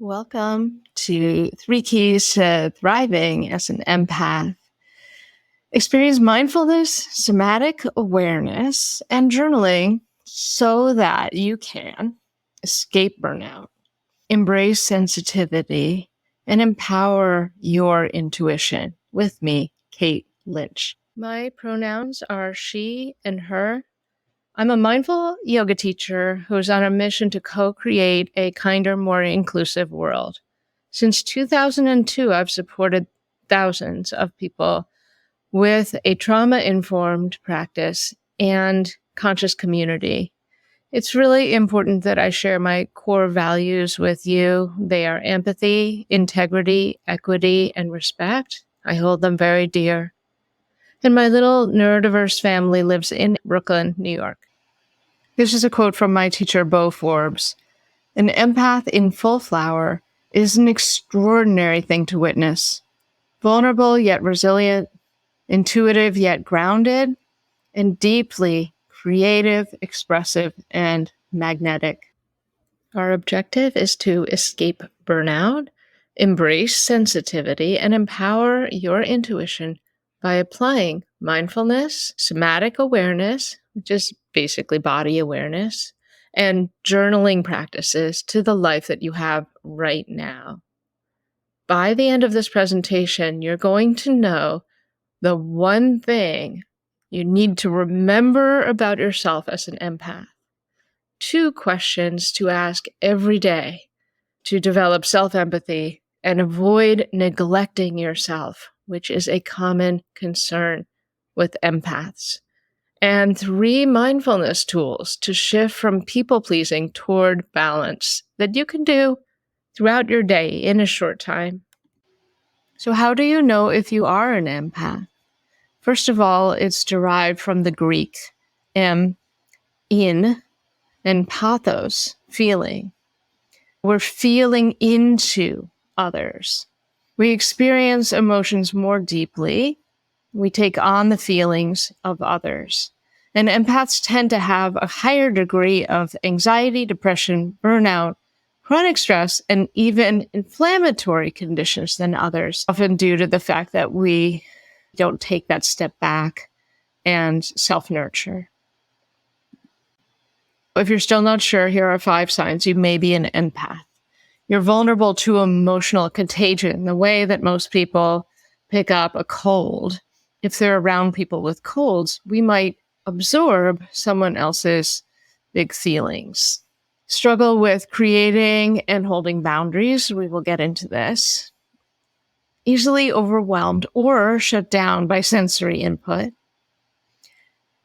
Welcome to 3 Keys to Thriving as an Empath. Experience mindfulness, somatic awareness, and journaling so that you can escape burnout, embrace sensitivity, and empower your intuition. With me, Kate Lynch. My pronouns are she and her. I'm a mindful yoga teacher who's on a mission to co-create a kinder, more inclusive world. Since 2002, I've supported thousands of people with a trauma-informed practice and conscious community. It's really important that I share my core values with you. They are empathy, integrity, equity, and respect. I hold them very dear. And my little neurodiverse family lives in Brooklyn, New York. This is a quote from my teacher, Bo Forbes. An empath in full flower is an extraordinary thing to witness. Vulnerable yet resilient, intuitive yet grounded, and deeply creative, expressive, and magnetic. Our objective is to escape burnout, embrace sensitivity, and empower your intuition by applying mindfulness, somatic awareness, which is basically body awareness, and journaling practices to the life that you have right now. By the end of this presentation, you're going to know the one thing you need to remember about yourself as an empath. 2 questions to ask every day to develop self-empathy and avoid neglecting yourself, which is a common concern with empaths. And 3 mindfulness tools to shift from people-pleasing toward balance that you can do throughout your day in a short time. So how do you know if you are an empath? First of all, it's derived from the Greek in, and pathos, feeling. We're feeling into others. We experience emotions more deeply. We take on the feelings of others. And empaths tend to have a higher degree of anxiety, depression, burnout, chronic stress, and even inflammatory conditions than others, often due to the fact that we don't take that step back and self-nurture. If you're still not sure, here are 5 signs you may be an empath. You're vulnerable to emotional contagion, the way that most people pick up a cold. If they're around people with colds, we might absorb someone else's big feelings. Struggle with creating and holding boundaries. We will get into this. Easily overwhelmed or shut down by sensory input.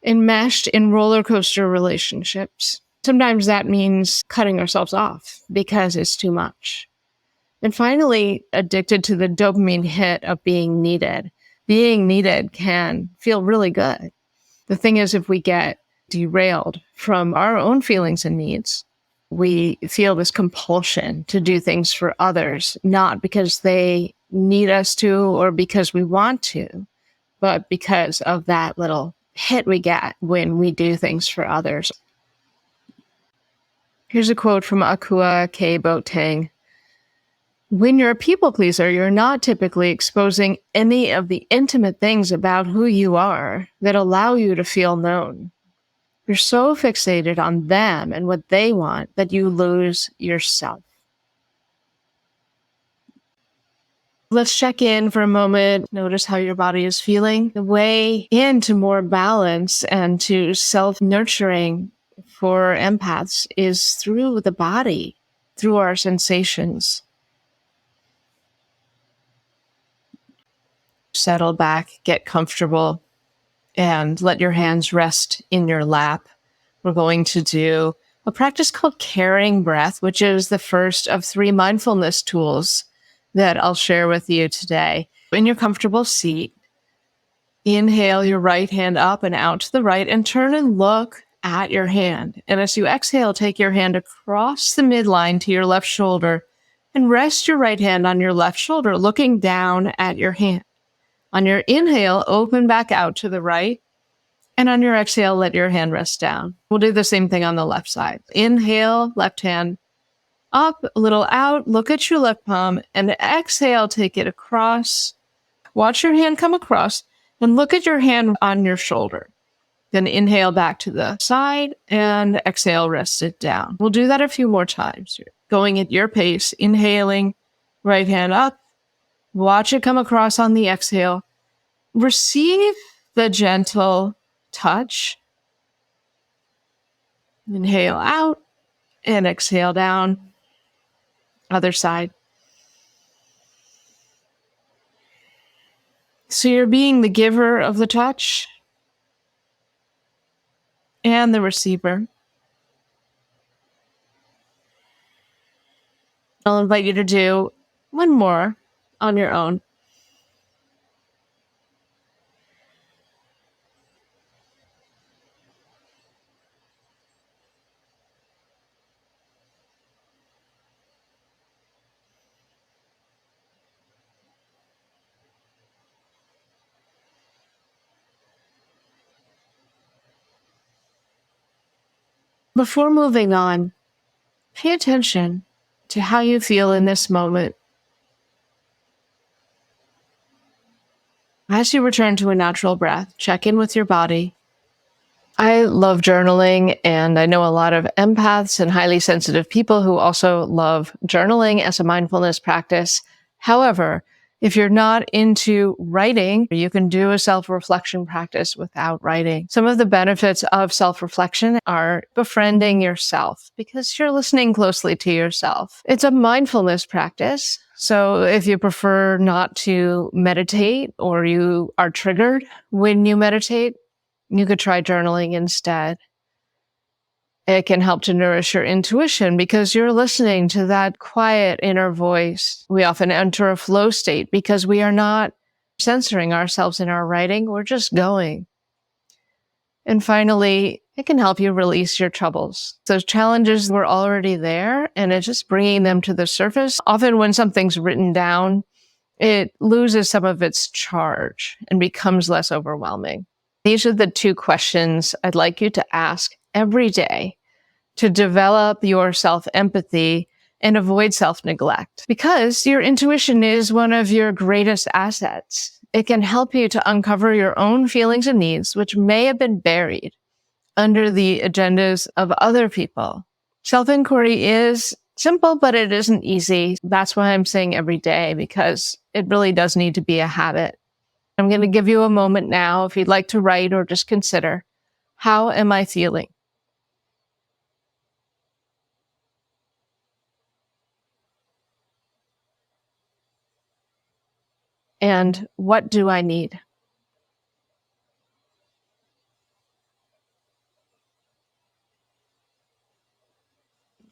Enmeshed in roller coaster relationships. Sometimes that means cutting ourselves off because it's too much. And finally, addicted to the dopamine hit of being needed. Being needed can feel really good. The thing is, if we get derailed from our own feelings and needs, we feel this compulsion to do things for others, not because they need us to or because we want to, but because of that little hit we get when we do things for others. Here's a quote from Akua K. Boateng. When you're a people pleaser, you're not typically exposing any of the intimate things about who you are that allow you to feel known. You're so fixated on them and what they want that you lose yourself. Let's check in for a moment. Notice how your body is feeling. The way into more balance and to self-nurturing for empaths is through the body, through our sensations. Settle back, get comfortable, and let your hands rest in your lap. We're going to do a practice called Caring Breath, which is the first of 3 mindfulness tools that I'll share with you today. In your comfortable seat, inhale your right hand up and out to the right and turn and look at your hand. And as you exhale, take your hand across the midline to your left shoulder and rest your right hand on your left shoulder, looking down at your hand. On your inhale, open back out to the right. And on your exhale, let your hand rest down. We'll do the same thing on the left side. Inhale, left hand up, a little out. Look at your left palm and exhale, take it across. Watch your hand come across and look at your hand on your shoulder. Then inhale back to the side and exhale, rest it down. We'll do that a few more times. You're going at your pace, inhaling, right hand up. Watch it come across on the exhale. Receive the gentle touch. Inhale out and exhale down. Other side. So you're being the giver of the touch and the receiver. I'll invite you to do one more on your own. Before moving on, pay attention to how you feel in this moment. As you return to a natural breath, check in with your body. I love journaling, and I know a lot of empaths and highly sensitive people who also love journaling as a mindfulness practice. However, if you're not into writing, you can do a self-reflection practice without writing. Some of the benefits of self-reflection are befriending yourself because you're listening closely to yourself. It's a mindfulness practice. So if you prefer not to meditate or you are triggered when you meditate, you could try journaling instead. It can help to nourish your intuition because you're listening to that quiet inner voice. We often enter a flow state because we are not censoring ourselves in our writing. We're just going. And finally, it can help you release your troubles. Those challenges were already there, and it's just bringing them to the surface. Often when something's written down, it loses some of its charge and becomes less overwhelming. These are the 2 questions I'd like you to ask every day to develop your self-empathy and avoid self-neglect. Because your intuition is one of your greatest assets. It can help you to uncover your own feelings and needs, which may have been buried under the agendas of other people. Self-inquiry is simple, but it isn't easy. That's why I'm saying every day, because it really does need to be a habit. I'm going to give you a moment now if you'd like to write or just consider, how am I feeling? And what do I need?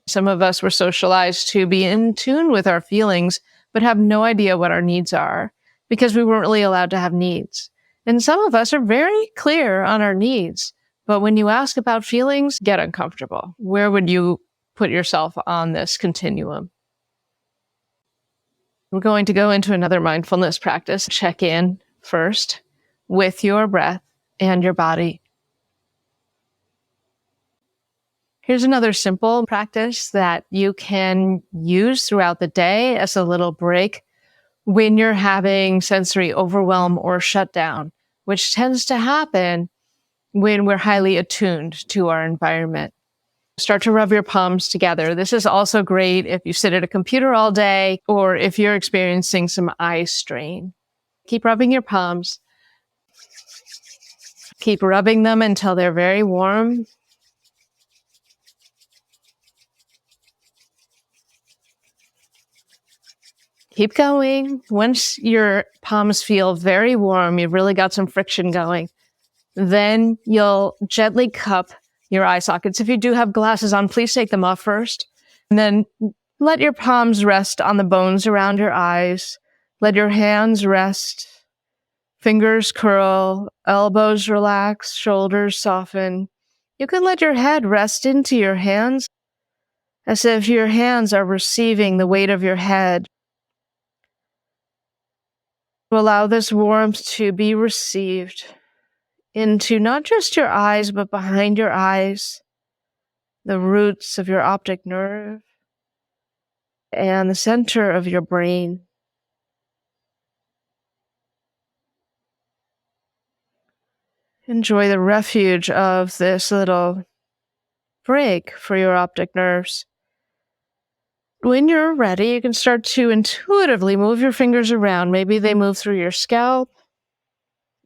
Some of us were socialized to be in tune with our feelings, but have no idea what our needs are because we weren't really allowed to have needs. And some of us are very clear on our needs, but when you ask about feelings, get uncomfortable. Where would you put yourself on this continuum? We're going to go into another mindfulness practice. Check in first with your breath and your body. Here's another simple practice that you can use throughout the day as a little break when you're having sensory overwhelm or shutdown, which tends to happen when we're highly attuned to our environment. Start to rub your palms together. This is also great if you sit at a computer all day or if you're experiencing some eye strain. Keep rubbing your palms. Keep rubbing them until they're very warm. Keep going. Once your palms feel very warm, you've really got some friction going, then you'll gently cup your eye sockets. If you do have glasses on, please take them off first. And then let your palms rest on the bones around your eyes. Let your hands rest. Fingers curl, elbows relax, shoulders soften. You can let your head rest into your hands as if your hands are receiving the weight of your head. Allow this warmth to be received into not just your eyes, but behind your eyes, the roots of your optic nerve, and the center of your brain. Enjoy the refuge of this little break for your optic nerves. When you're ready, you can start to intuitively move your fingers around. Maybe they move through your scalp,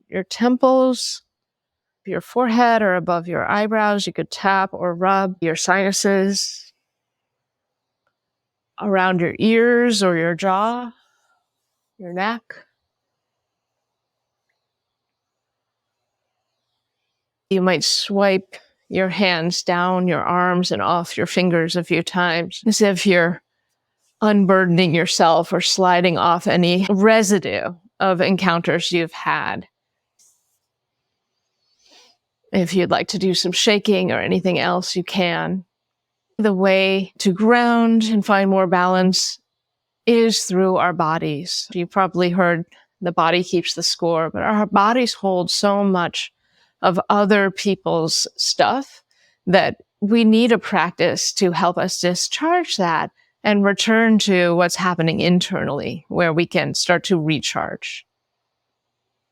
your temples, your forehead, or above your eyebrows. You could tap or rub your sinuses, around your ears or your jaw, your neck. You might swipe your hands down your arms and off your fingers a few times, as if you're unburdening yourself or sliding off any residue of encounters you've had. If you'd like to do some shaking or anything else, you can. The way to ground and find more balance is through our bodies. You've probably heard the body keeps the score, but our bodies hold so much of other people's stuff that we need a practice to help us discharge that and return to what's happening internally, where we can start to recharge.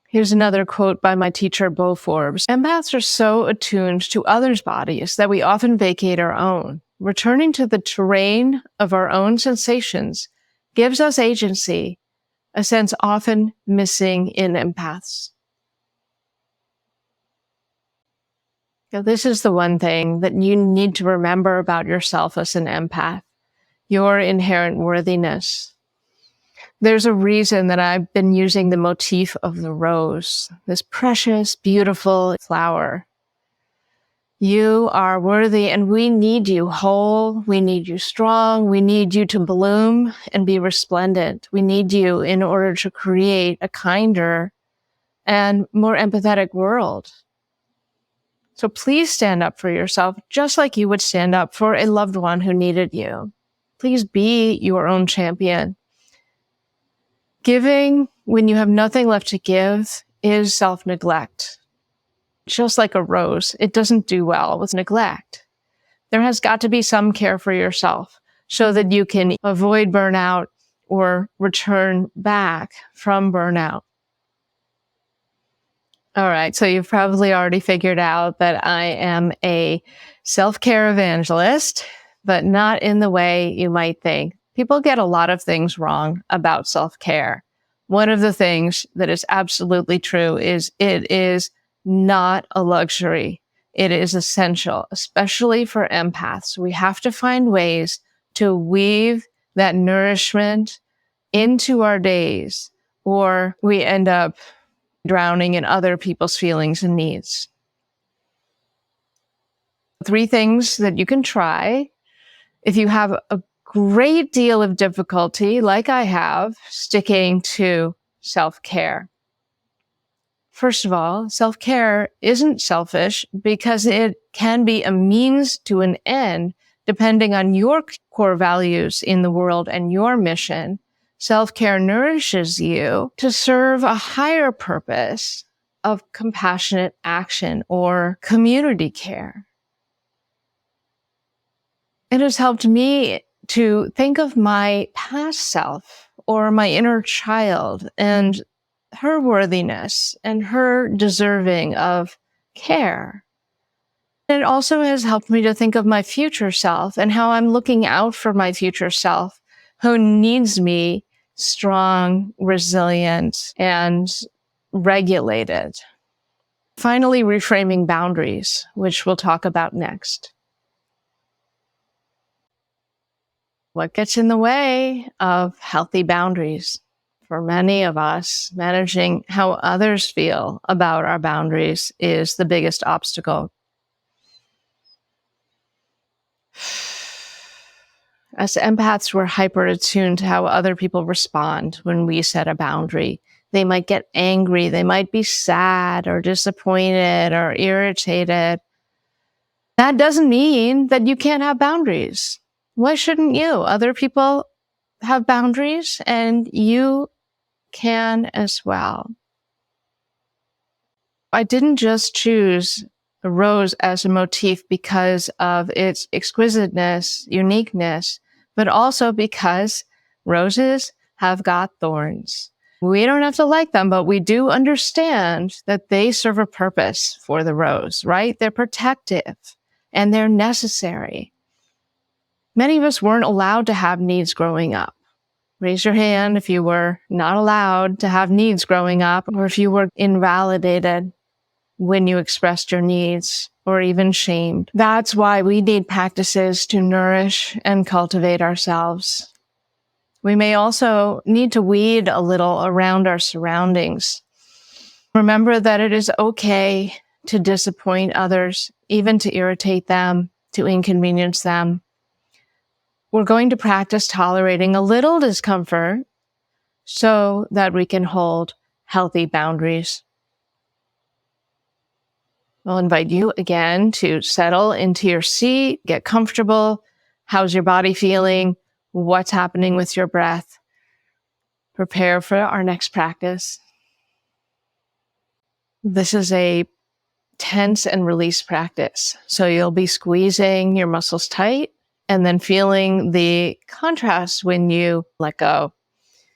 Here's another quote by my teacher, Bo Forbes. Empaths are so attuned to others' bodies that we often vacate our own. Returning to the terrain of our own sensations gives us agency, a sense often missing in empaths. Now, this is the one thing that you need to remember about yourself as an empath, your inherent worthiness. There's a reason that I've been using the motif of the rose, this precious, beautiful flower. You are worthy, and we need you whole. We need you strong. We need you to bloom and be resplendent. We need you in order to create a kinder and more empathetic world. So please stand up for yourself, just like you would stand up for a loved one who needed you. Please be your own champion. Giving when you have nothing left to give is self-neglect. Just like a rose, it doesn't do well with neglect. There has got to be some care for yourself so that you can avoid burnout or return back from burnout. All right, so you've probably already figured out that I am a self-care evangelist, but not in the way you might think. People get a lot of things wrong about self-care. One of the things that is absolutely true is it is not a luxury. It is essential, especially for empaths. We have to find ways to weave that nourishment into our days, or we end up drowning in other people's feelings and needs. 3 things that you can try if you have a great deal of difficulty, like I have, sticking to self-care. First of all, self-care isn't selfish because it can be a means to an end depending on your core values in the world and your mission. Self-care nourishes you to serve a higher purpose of compassionate action or community care. It has helped me to think of my past self or my inner child and her worthiness and her deserving of care. It also has helped me to think of my future self and how I'm looking out for my future self who needs me strong, resilient, and regulated. Finally, reframing boundaries, which we'll talk about next. What gets in the way of healthy boundaries? For many of us, managing how others feel about our boundaries is the biggest obstacle. As empaths, we're hyper attuned to how other people respond when we set a boundary. They might get angry, they might be sad or disappointed or irritated. That doesn't mean that you can't have boundaries. Why shouldn't you? Other people have boundaries and you can as well. I didn't just choose the rose as a motif because of its exquisiteness, uniqueness, but also because roses have got thorns. We don't have to like them, but we do understand that they serve a purpose for the rose, right? They're protective and they're necessary. Many of us weren't allowed to have needs growing up. Raise your hand if you were not allowed to have needs growing up, or if you were invalidated when you expressed your needs, or even shamed. That's why we need practices to nourish and cultivate ourselves. We may also need to weed a little around our surroundings. Remember that it is okay to disappoint others, even to irritate them, to inconvenience them. We're going to practice tolerating a little discomfort so that we can hold healthy boundaries. I'll invite you again to settle into your seat, get comfortable. How's your body feeling? What's happening with your breath? Prepare for our next practice. This is a tense and release practice. So you'll be squeezing your muscles tight and then feeling the contrast when you let go.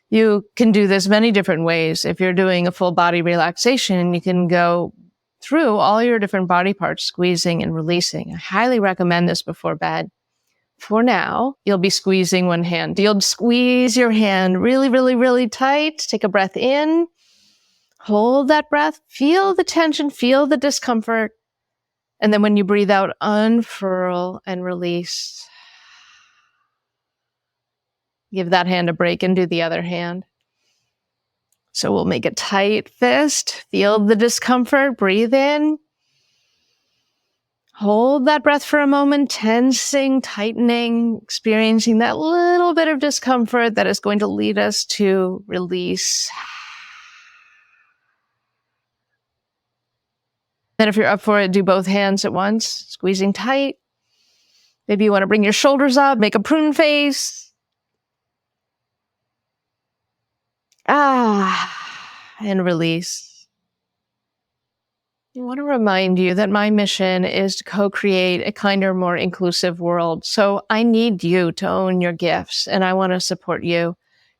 You can do this many different ways. If you're doing a full body relaxation, you can go through all your different body parts, squeezing and releasing. I highly recommend this before bed. For now, you'll be squeezing one hand. You'll squeeze your hand really, really, really tight. Take a breath in. Hold that breath. Feel the tension. Feel the discomfort. And then when you breathe out, unfurl and release. Give that hand a break and do the other hand. So we'll make a tight fist. Feel the discomfort. Breathe in. Hold that breath for a moment, tensing, tightening, experiencing that little bit of discomfort that is going to lead us to release. Then if you're up for it, do both hands at once, squeezing tight. Maybe you want to bring your shoulders up, make a prune face. And release. I want to remind you that my mission is to co-create a kinder, more inclusive world. So I need you to own your gifts, and I want to support you.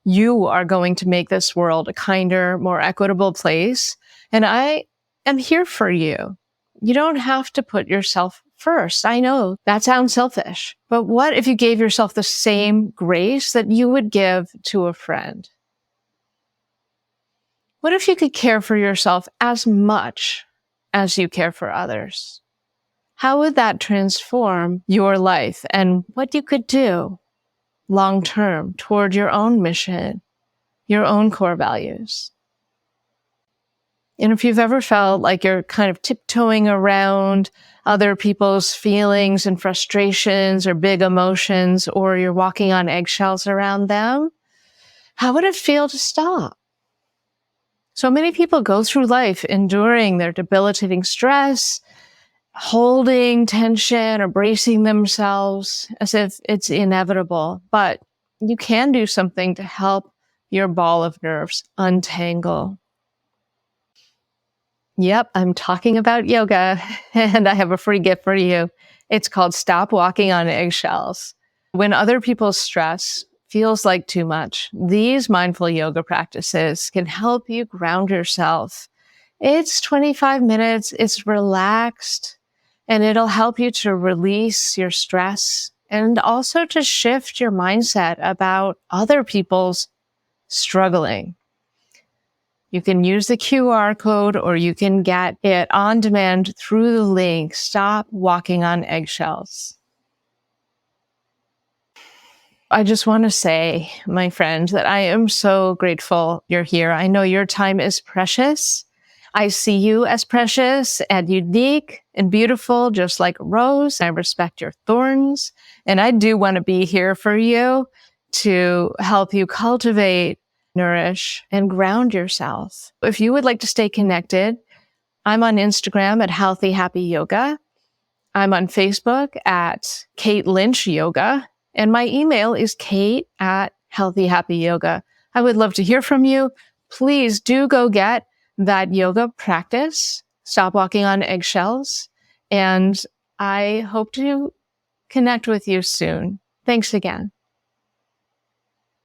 You are going to make this world a kinder, more equitable place, and I am here for you. You don't have to put yourself first. I know that sounds selfish, but what if you gave yourself the same grace that you would give to a friend? What if you could care for yourself as much as you care for others? How would that transform your life and what you could do long term toward your own mission, your own core values? And if you've ever felt like you're kind of tiptoeing around other people's feelings and frustrations or big emotions, or you're walking on eggshells around them, how would it feel to stop? So many people go through life enduring their debilitating stress, holding tension or bracing themselves as if it's inevitable. But you can do something to help your ball of nerves untangle. Yep, I'm talking about yoga, and I have a free gift for you. It's called Stop Walking on Eggshells. When other people's stress feels like too much, these mindful yoga practices can help you ground yourself. It's 25 minutes, it's relaxed, and it'll help you to release your stress and also to shift your mindset about other people's struggling. You can use the QR code or you can get it on demand through the link, Stop Walking on Eggshells. I just want to say, my friend, that I am so grateful you're here. I know your time is precious. I see you as precious and unique and beautiful, just like a rose. I respect your thorns, and I do want to be here for you to help you cultivate, nourish, and ground yourself. If you would like to stay connected, I'm on Instagram at Healthy Happy Yoga. I'm on Facebook at Kate Lynch Yoga. And my email is kate@healthyhappyyoga. I would love to hear from you. Please do go get that yoga practice. Stop walking on eggshells. And I hope to connect with you soon. Thanks again.